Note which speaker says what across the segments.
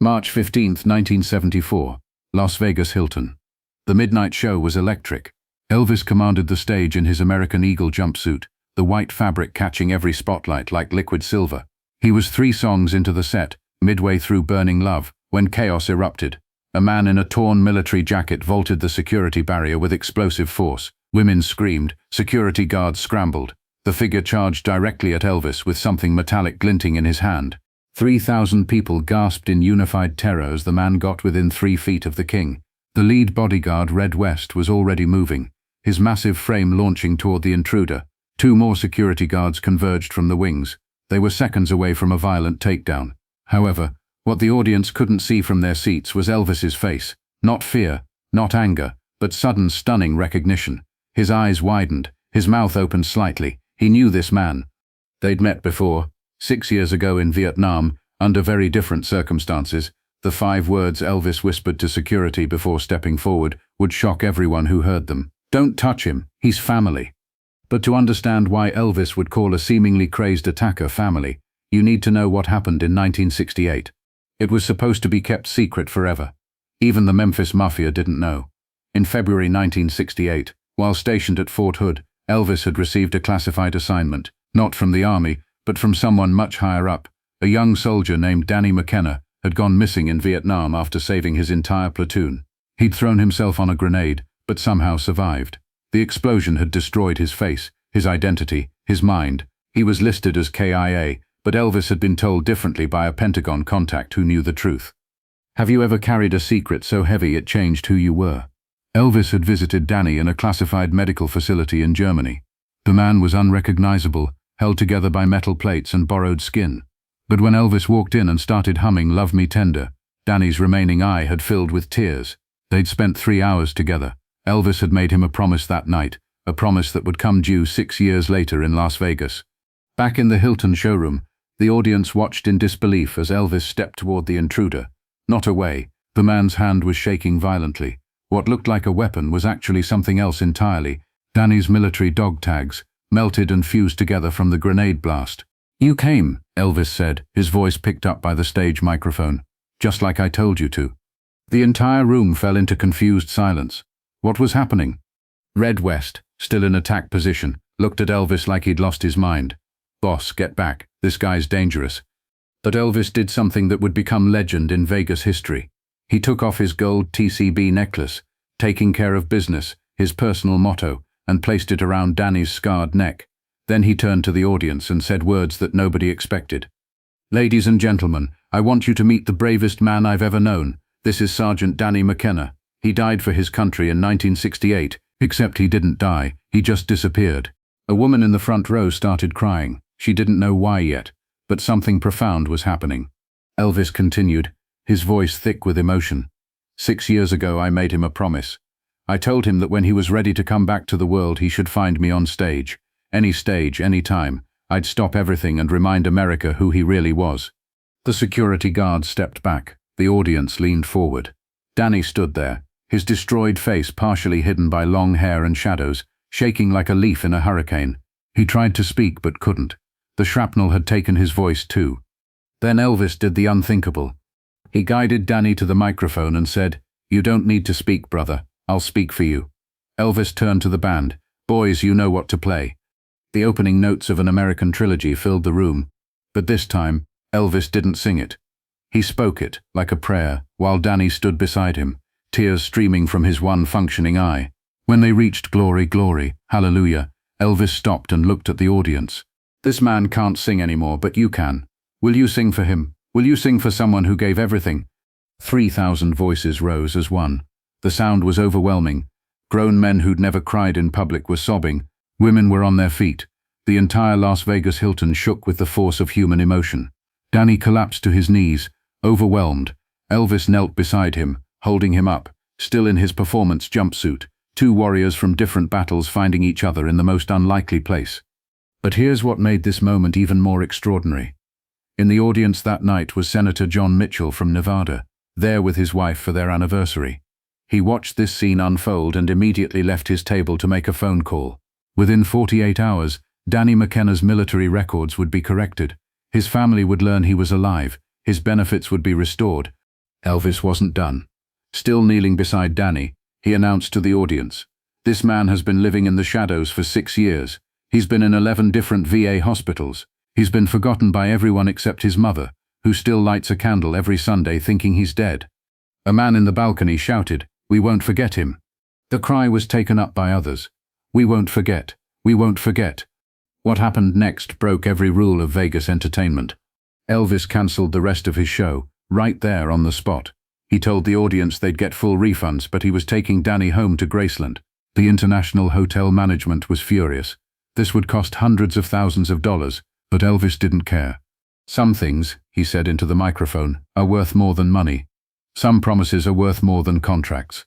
Speaker 1: March 15, 1974, Las Vegas Hilton. The midnight show was electric. Elvis commanded the stage in his American Eagle jumpsuit, the white fabric catching every spotlight like liquid silver. He was 3 songs into the set, midway through Burning Love, when chaos erupted. A man in a torn military jacket vaulted the security barrier with explosive force. Women screamed, security guards scrambled. The figure charged directly at Elvis with something metallic glinting in his hand. 3,000 people gasped in unified terror as the man got within 3 feet of the king. The lead bodyguard, Red West, was already moving, his massive frame launching toward the intruder. 2 more security guards converged from the wings. They were seconds away from a violent takedown. However, what the audience couldn't see from their seats was Elvis's face. Not fear, not anger, but sudden, stunning recognition. His eyes widened, his mouth opened slightly. He knew this man. They'd met before, 6 years ago in Vietnam, under very different circumstances. The 5 words Elvis whispered to security before stepping forward would shock everyone who heard them. "Don't touch him, he's family." But to understand why Elvis would call a seemingly crazed attacker family, you need to know what happened in 1968. It was supposed to be kept secret forever. Even the Memphis Mafia didn't know. In February 1968, while stationed at Fort Hood, Elvis had received a classified assignment, not from the army, but from someone much higher up. A young soldier named Danny McKenna had gone missing in Vietnam after saving his entire platoon. He'd thrown himself on a grenade, but somehow survived. The explosion had destroyed his face, his identity, his mind. He was listed as KIA, but Elvis had been told differently by a Pentagon contact who knew the truth. Have you ever carried a secret so heavy it changed who you were? Elvis had visited Danny in a classified medical facility in Germany. The man was unrecognizable, held together by metal plates and borrowed skin. But when Elvis walked in and started humming "Love Me Tender," Danny's remaining eye had filled with tears. They'd spent 3 hours together. Elvis had made him a promise that night, a promise that would come due 6 years later in Las Vegas. Back in the Hilton showroom, the audience watched in disbelief as Elvis stepped toward the intruder. Not away. The man's hand was shaking violently. What looked like a weapon was actually something else entirely. Danny's military dog tags, melted and fused together from the grenade blast. "You came," Elvis said, his voice picked up by the stage microphone. "Just like I told you to." The entire room fell into confused silence. What was happening? Red West, still in attack position, looked at Elvis like he'd lost his mind. "Boss, get back. This guy's dangerous." But Elvis did something that would become legend in Vegas history. He took off his gold TCB necklace, "Taking care of business," his personal motto, and placed it around Danny's scarred neck. Then he turned to the audience and said words that nobody expected. "Ladies and gentlemen, I want you to meet the bravest man I've ever known. This is Sergeant Danny McKenna. He died for his country in 1968, except he didn't die, he just disappeared." A woman in the front row started crying. She didn't know why yet, but something profound was happening. Elvis continued, his voice thick with emotion. "6 years ago I made him a promise. I told him that when he was ready to come back to the world he should find me on stage. Any stage, any time. I'd stop everything and remind America who he really was." The security guards stepped back. The audience leaned forward. Danny stood there, his destroyed face partially hidden by long hair and shadows, shaking like a leaf in a hurricane. He tried to speak but couldn't. The shrapnel had taken his voice too. Then Elvis did the unthinkable. He guided Danny to the microphone and said, "You don't need to speak, brother. I'll speak for you." Elvis turned to the band. "Boys, you know what to play." The opening notes of an American trilogy filled the room. But this time, Elvis didn't sing it. He spoke it, like a prayer, while Danny stood beside him, tears streaming from his one functioning eye. When they reached "Glory, Glory, Hallelujah," Elvis stopped and looked at the audience. "This man can't sing anymore, but you can. Will you sing for him? Will you sing for someone who gave everything?" 3,000 voices rose as one. The sound was overwhelming. Grown men who'd never cried in public were sobbing. Women were on their feet. The entire Las Vegas Hilton shook with the force of human emotion. Danny collapsed to his knees, overwhelmed. Elvis knelt beside him, holding him up, still in his performance jumpsuit, 2 warriors from different battles finding each other in the most unlikely place. But here's what made this moment even more extraordinary. In the audience that night was Senator John Mitchell from Nevada, there with his wife for their anniversary. He watched this scene unfold and immediately left his table to make a phone call. Within 48 hours, Danny McKenna's military records would be corrected. His family would learn he was alive, his benefits would be restored, Elvis wasn't done. Still kneeling beside Danny, he announced to the audience, "This man has been living in the shadows for 6 years. He's been in 11 different VA hospitals. He's been forgotten by everyone except his mother, who still lights a candle every Sunday thinking he's dead." A man in the balcony shouted, "We won't forget him." The cry was taken up by others. "We won't forget. We won't forget." What happened next broke every rule of Vegas entertainment. Elvis cancelled the rest of his show, right there on the spot. He told the audience they'd get full refunds, but he was taking Danny home to Graceland. The international hotel management was furious. This would cost hundreds of thousands of dollars, but Elvis didn't care. "Some things," he said into the microphone, "are worth more than money. Some promises are worth more than contracts."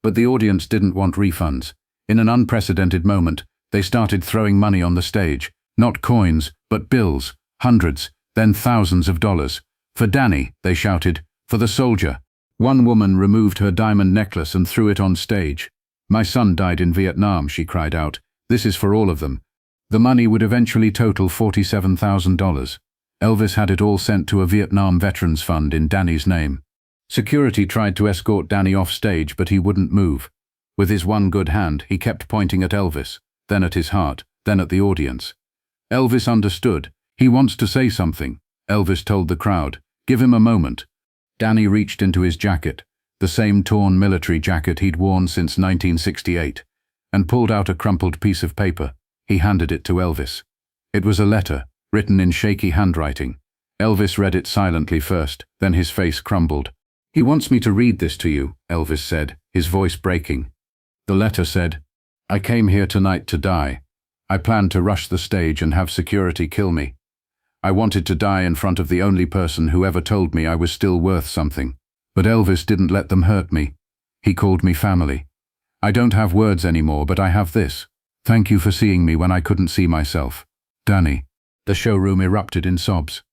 Speaker 1: But the audience didn't want refunds. In an unprecedented moment, they started throwing money on the stage. Not coins, but bills, hundreds, then thousands of dollars. "For Danny," they shouted, "for the soldier." One woman removed her diamond necklace and threw it on stage. "My son died in Vietnam," she cried out. "This is for all of them." The money would eventually total $47,000. Elvis had it all sent to a Vietnam Veterans Fund in Danny's name. Security tried to escort Danny off stage, but he wouldn't move. With his one good hand, he kept pointing at Elvis, then at his heart, then at the audience. Elvis understood. "He wants to say something," Elvis told the crowd. "Give him a moment." Danny reached into his jacket, the same torn military jacket he'd worn since 1968, and pulled out a crumpled piece of paper. He handed it to Elvis. It was a letter, written in shaky handwriting. Elvis read it silently first, then his face crumbled. "He wants me to read this to you," Elvis said, his voice breaking. The letter said, "I came here tonight to die. I planned to rush the stage and have security kill me. I wanted to die in front of the only person who ever told me I was still worth something. But Elvis didn't let them hurt me. He called me family. I don't have words anymore, but I have this. Thank you for seeing me when I couldn't see myself. Danny." The showroom erupted in sobs.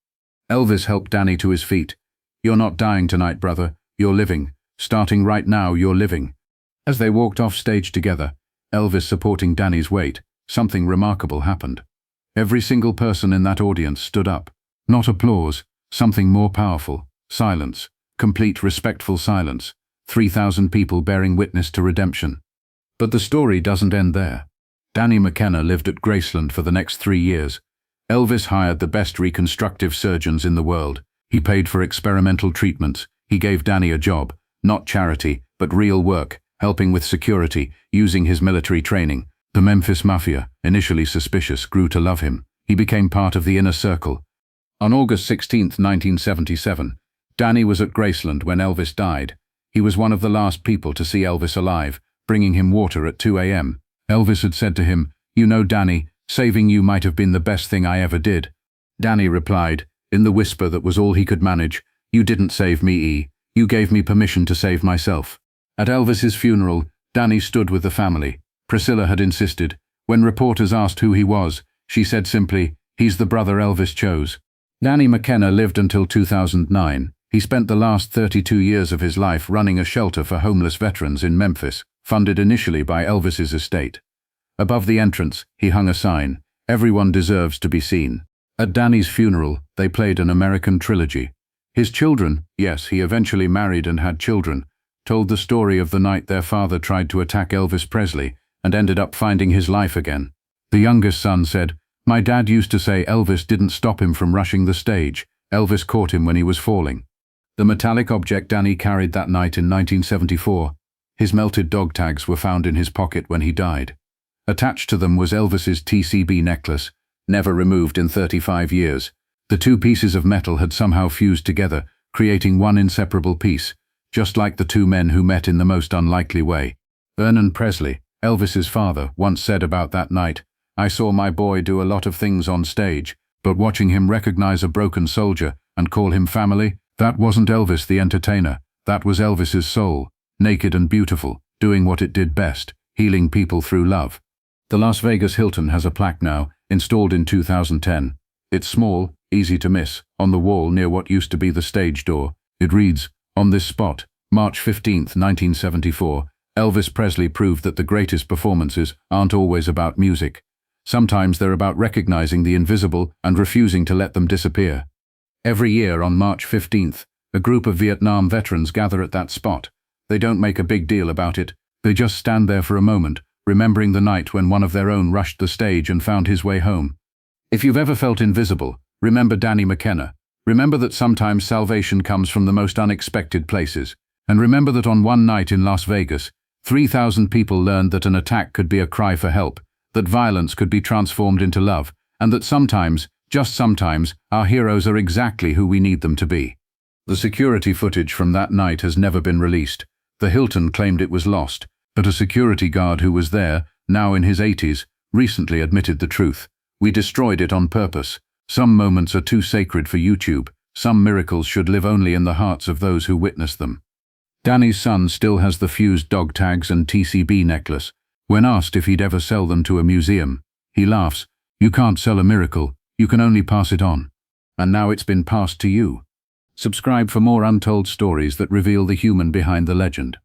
Speaker 1: Elvis helped Danny to his feet. "You're not dying tonight, brother. You're living. Starting right now, you're living." As they walked off stage together, Elvis supporting Danny's weight, something remarkable happened. Every single person in that audience stood up. Not applause, something more powerful. Silence. Complete respectful silence. 3,000 people bearing witness to redemption. But the story doesn't end there. Danny McKenna lived at Graceland for the next 3 years. Elvis hired the best reconstructive surgeons in the world. He paid for experimental treatments. He gave Danny a job, not charity, but real work, helping with security, using his military training. The Memphis Mafia, initially suspicious, grew to love him. He became part of the inner circle. On August 16, 1977, Danny was at Graceland when Elvis died. He was one of the last people to see Elvis alive, bringing him water at 2 a.m. Elvis had said to him, "You know, Danny, saving you might have been the best thing I ever did." Danny replied, in the whisper that was all he could manage, "You didn't save me, E. You gave me permission to save myself." At Elvis's funeral, Danny stood with the family. Priscilla had insisted. When reporters asked who he was, she said simply, "He's the brother Elvis chose." Danny McKenna lived until 2009. He spent the last 32 years of his life running a shelter for homeless veterans in Memphis, funded initially by Elvis's estate. Above the entrance, he hung a sign, "Everyone deserves to be seen." At Danny's funeral, they played an American trilogy. His children, yes, he eventually married and had children, told the story of the night their father tried to attack Elvis Presley and ended up finding his life again. The youngest son said, "My dad used to say Elvis didn't stop him from rushing the stage. Elvis caught him when he was falling." The metallic object Danny carried that night in 1974, his melted dog tags were found in his pocket when he died. Attached to them was Elvis's TCB necklace, never removed in 35 years. The two pieces of metal had somehow fused together, creating one inseparable piece, just like the two men who met in the most unlikely way. Vernon Presley, Elvis's father, once said about that night, "I saw my boy do a lot of things on stage, but watching him recognize a broken soldier and call him family, that wasn't Elvis the entertainer, that was Elvis's soul, naked and beautiful, doing what it did best, healing people through love." The Las Vegas Hilton has a plaque now, installed in 2010. It's small, easy to miss, on the wall near what used to be the stage door. It reads, "On this spot, March 15, 1974, Elvis Presley proved that the greatest performances aren't always about music. Sometimes they're about recognizing the invisible and refusing to let them disappear." Every year on March 15th, A group of Vietnam veterans gather at that spot. They don't make a big deal about it. They just stand there for a moment, remembering the night when one of their own rushed the stage and found his way home. If you've ever felt invisible, remember Danny McKenna. Remember that sometimes salvation comes from the most unexpected places. And remember that on one night in Las Vegas, 3,000 people learned that an attack could be a cry for help, that violence could be transformed into love, and that sometimes, just sometimes, our heroes are exactly who we need them to be. The security footage from that night has never been released. The Hilton claimed it was lost, but a security guard who was there, now in his 80s, recently admitted the truth. We destroyed it on purpose. Some moments are too sacred for YouTube. Some miracles should live only in the hearts of those who witness them. Danny's son still has the fused dog tags and TCB necklace. When asked if he'd ever sell them to a museum, he laughs, "You can't sell a miracle, you can only pass it on." And now it's been passed to you. Subscribe for more untold stories that reveal the human behind the legend.